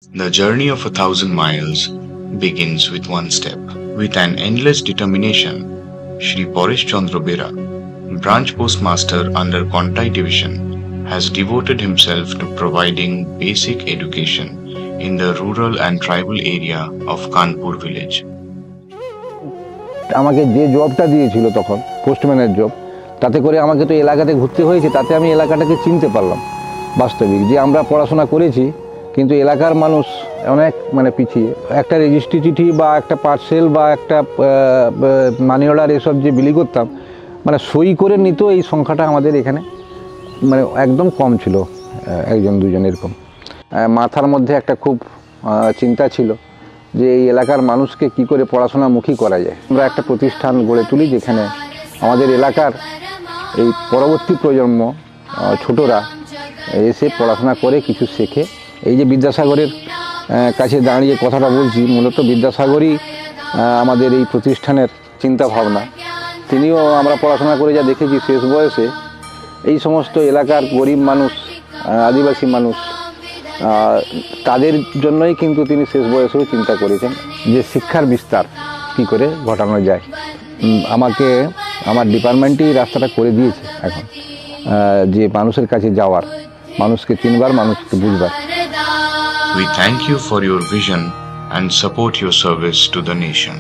The journey of 1,000 miles begins with one step. With an endless determination, Shri Paresh Chandra Bera, branch postmaster under Kontai division, has devoted himself to providing basic education in the rural and tribal area of Kanpur village. আমাকে যে জবটা দিয়েছিল তখন পোস্টম্যানের job, তাতে করে আমাকে তো এলাকাতে ঘুরতে হয়েছে, তাতে আমি এলাকাটাকে চিনতে পারলাম। বাস্তবিক যে আমরা পড়াশোনা করেছি কিন্তু এলাকার মানুষ অনেক পিছিয়ে। একটা রেজিস্ট্রি চিঠি বা একটা পার্সেল বা একটা মানি অর্ডার এসব যে বিলি করতাম, সই করে নিত, এই সংখ্যাটা আমাদের এখানে একদম কম ছিল, একজন দুজন এরকম। মাথার মধ্যে একটা খুব চিন্তা ছিল যে এই এলাকার মানুষকে কি করে পড়াশোনামুখী করা যায়। আমরা একটা প্রতিষ্ঠান গড়ে তুলি যেখানে আমাদের এলাকার এই পরবর্তী প্রজন্ম ছোটরা এসে পড়াশোনা করে কিছু শেখে। এই যে বিদ্যাসাগরের কাছে দাঁড়িয়ে কথাটা বলছি, মূলত বিদ্যাসাগরই আমাদের এই প্রতিষ্ঠানের চিন্তা ভাবনা। তিনিও আমরা পড়াশোনা করে যা দেখেছি শেষ বয়সে এই সমস্ত এলাকার গরিব মানুষ, আদিবাসী মানুষ, তাদের জন্যই কিন্তু তিনি শেষ বয়সেও চিন্তা করেছেন যে শিক্ষার বিস্তার কী করে ঘটানো যায়। আমাকে আমার ডিপার্টমেন্টেই রাস্তাটা করে দিয়েছে এখন, যে মানুষের কাছে যাওয়ার, মানুষকে চিনবার, মানুষকে বুঝবার। We thank you for your vision and support your service to the nation.